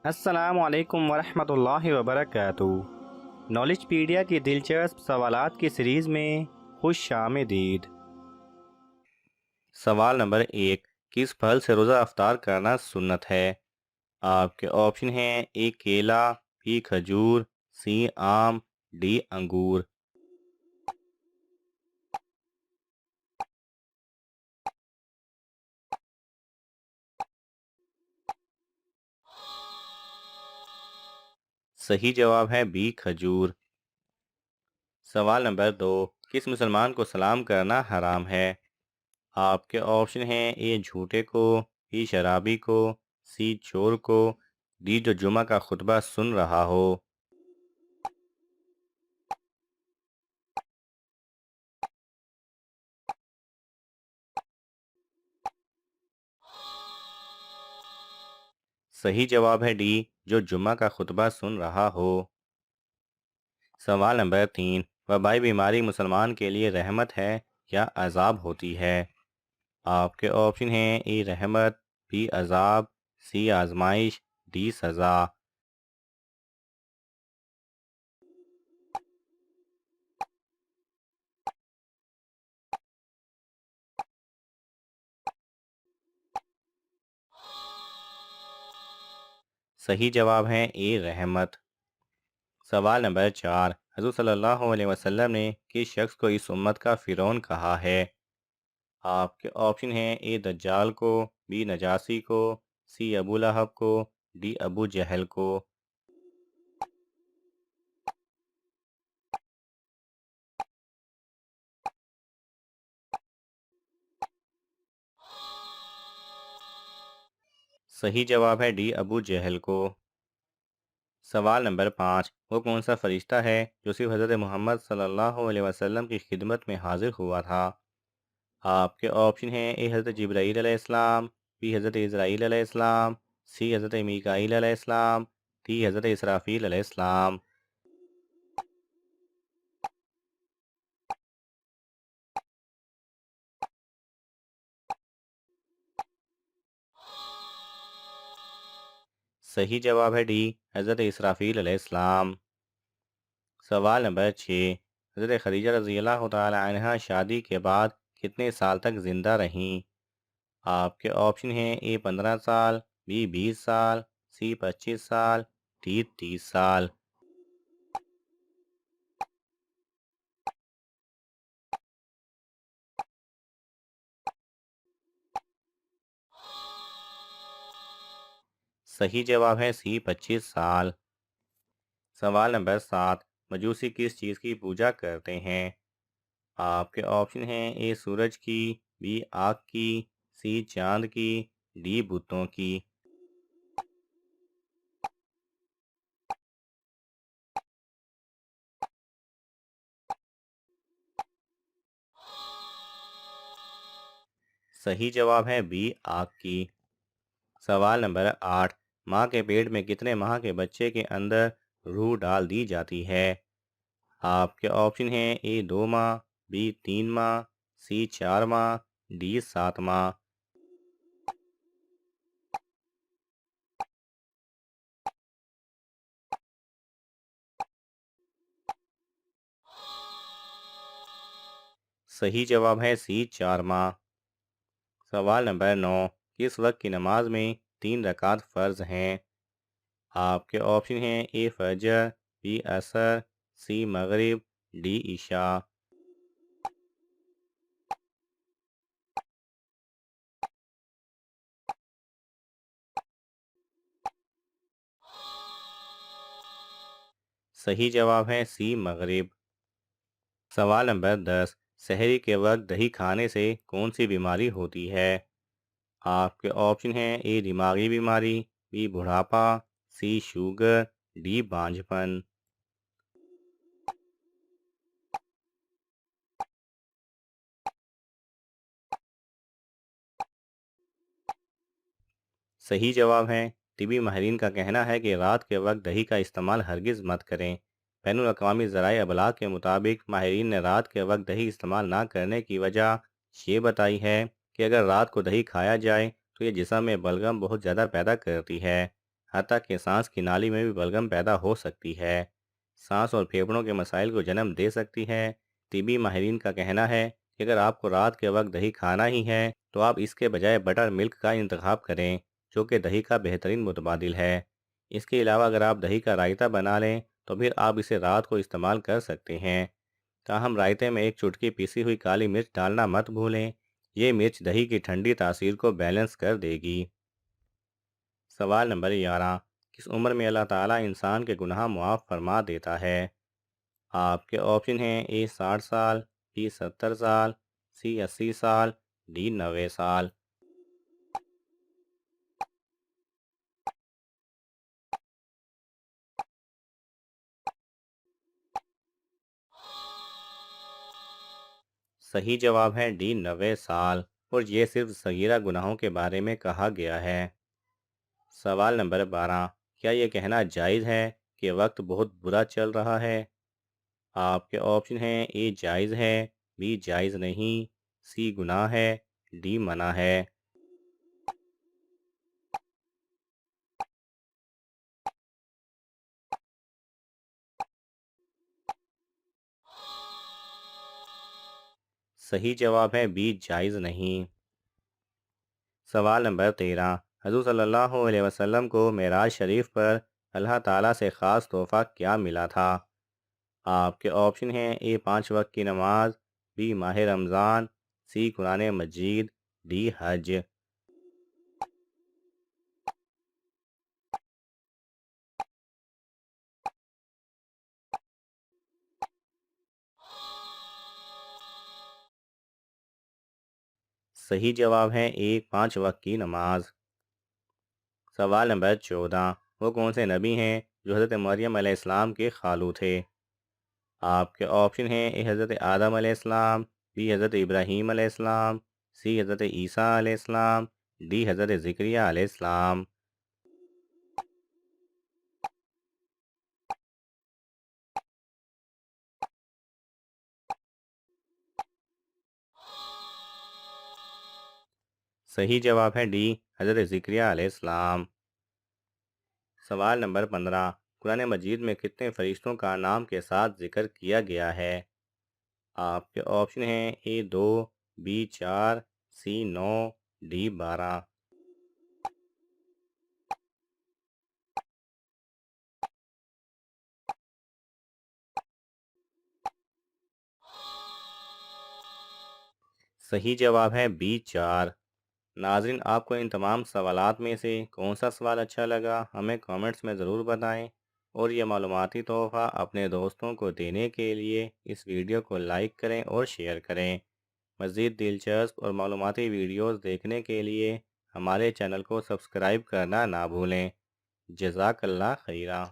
السلام علیکم ورحمۃ اللہ وبرکاتہ۔ نالج پیڈیا کی دلچسپ سوالات کی سیریز میں خوش آمدید۔ سوال نمبر 1، کس پھل سے روزہ افطار کرنا سنت ہے؟ آپ کے آپشن ہیں: اے کیلا، بی کھجور، سی آم، ڈی انگور۔ صحیح جواب ہے بی کھجور۔ سوال نمبر 2، کس مسلمان کو سلام کرنا حرام ہے؟ آپ کے آپشن ہیں: اے جھوٹے کو، بی شرابی کو، سی چور کو، ڈی جو جمعہ کا خطبہ سن رہا ہو۔ صحیح جواب ہے ڈی، جو جمعہ کا خطبہ سن رہا ہو۔ سوال نمبر 3، وبائی بیماری مسلمان کے لیے رحمت ہے یا عذاب ہوتی ہے؟ آپ کے آپشن ہیں: اے رحمت، بی عذاب، سی آزمائش، ڈی سزا۔ صحیح جواب ہے اے رحمت۔ سوال نمبر 4، حضور صلی اللہ علیہ وسلم نے کس شخص کو اس امت کا فرعون کہا ہے؟ آپ کے آپشن ہیں: اے دجال کو، بی نجاسی کو، سی ابو لہب کو، ڈی ابو جہل کو۔ صحیح جواب ہے ڈی ابو جہل کو۔ سوال نمبر 5، وہ کون سا فرشتہ ہے جو صرف حضرت محمد صلی اللہ علیہ وسلم کی خدمت میں حاضر ہوا تھا؟ آپ کے آپشن ہیں: اے حضرت جبرائیل علیہ السلام، بی حضرت اسرائیل علیہ السلام، سی حضرت میکائیل علیہ السلام، ڈی حضرت اسرافیل علیہ السلام۔ صحیح جواب ہے ڈی، حضرت اسرافیل علیہ السلام۔ سوال نمبر 6، حضرت خدیجہ رضی اللہ تعالی عنہا شادی کے بعد کتنے سال تک زندہ رہیں؟ آپ کے آپشن ہیں: اے 15 سال، بی 20 سال، سی 25 سال، ڈی 30 سال۔ صحیح جواب ہے سی 25 سال۔ سوال نمبر 7، مجوسی کس چیز کی پوجا کرتے ہیں؟ آپ کے آپشن ہیں: اے سورج کی، بی آگ کی، سی چاند کی، ڈی بتوں کی۔ صحیح جواب ہے بی آگ کی۔ سوال نمبر 8، ماں کے پیٹ میں کتنے ماہ کے بچے کے اندر روح ڈال دی جاتی ہے؟ آپ کے آپشن ہیں: اے 2 ماہ، بی 3 ماہ، سی 4 ماہ، ڈی 7 ماہ۔ صحیح جواب ہے سی 4 ماہ۔ سوال نمبر 9، کس وقت کی نماز میں 3 رکعت فرض ہیں؟ آپ کے آپشن ہیں: اے فجر، بی عصر، سی مغرب، ڈی عشاء۔ صحیح جواب ہے سی مغرب۔ سوال نمبر 10، سحری کے وقت دہی کھانے سے کون سی بیماری ہوتی ہے؟ آپ کے آپشن ہیں: اے دماغی بیماری، بی بڑھاپا، سی شوگر، ڈی بانجھپن۔ صحیح جواب ہے، طبی ماہرین کا کہنا ہے کہ رات کے وقت دہی کا استعمال ہرگز مت کریں۔ بین الاقوامی ذرائع ابلاغ کے مطابق ماہرین نے رات کے وقت دہی استعمال نہ کرنے کی وجہ یہ بتائی ہے کہ اگر رات کو دہی کھایا جائے تو یہ جسم میں بلغم بہت زیادہ پیدا کرتی ہے۔ حتیٰ کہ سانس کی نالی میں بھی بلغم پیدا ہو سکتی ہے۔ سانس اور پھیپھڑوں کے مسائل کو جنم دے سکتی ہے۔ طبی ماہرین کا کہنا ہے کہ اگر آپ کو رات کے وقت دہی کھانا ہی ہے تو آپ اس کے بجائے بٹر ملک کا انتخاب کریں، جو کہ دہی کا بہترین متبادل ہے۔ اس کے علاوہ اگر آپ دہی کا رائتہ بنا لیں تو پھر آپ اسے رات کو استعمال کر سکتے ہیں۔ تاہم رائتے میں ایک چٹکی پیسی ہوئی کالی مرچ ڈالنا مت بھولیں، یہ مرچ دہی کی ٹھنڈی تاثیر کو بیلنس کر دے گی۔ سوال نمبر 11، کس عمر میں اللہ تعالیٰ انسان کے گناہ معاف فرما دیتا ہے؟ آپ کے آپشن ہیں: اے 60 سال، بی 70 سال، سی 80 سال، ڈی 90 سال۔ صحیح جواب ہے ڈی 90 سال، اور یہ صرف صغیرہ گناہوں کے بارے میں کہا گیا ہے۔ سوال نمبر 12، کیا یہ کہنا جائز ہے کہ وقت بہت برا چل رہا ہے؟ آپ کے آپشن ہیں: اے جائز ہے، بی جائز نہیں، سی گناہ ہے، ڈی منع ہے۔ صحیح جواب ہے بی جائز نہیں۔ سوال نمبر 13، حضور صلی اللہ علیہ وسلم کو معراج شریف پر اللہ تعالیٰ سے خاص تحفہ کیا ملا تھا؟ آپ کے آپشن ہیں: اے 5 وقت کی نماز، بی ماہ رمضان، سی قرآن مجید، ڈی حج۔ صحیح جواب ہے اے 5 وقت کی نماز۔ سوال نمبر 14، وہ کون سے نبی ہیں جو حضرت مریم علیہ السلام کے خالو تھے؟ آپ کے آپشن ہیں: اے حضرت آدم علیہ السلام، بی حضرت ابراہیم علیہ السلام، سی حضرت عیسیٰ علیہ السلام، ڈی حضرت زکریا علیہ السلام۔ صحیح جواب ہے ڈی حضرت زکریا علیہ السلام۔ سوال نمبر 15، قرآن مجید میں کتنے فرشتوں کا نام کے ساتھ ذکر کیا گیا ہے؟ آپ کے آپشن ہیں: اے 2، بی 4، سی 9، ڈی 12۔ صحیح جواب ہے بی 4۔ ناظرین، آپ کو ان تمام سوالات میں سے کون سا سوال اچھا لگا ہمیں کامنٹس میں ضرور بتائیں، اور یہ معلوماتی تحفہ اپنے دوستوں کو دینے کے لیے اس ویڈیو کو لائک کریں اور شیئر کریں۔ مزید دلچسپ اور معلوماتی ویڈیوز دیکھنے کے لیے ہمارے چینل کو سبسکرائب کرنا نہ بھولیں۔ جزاک اللہ خیرہ۔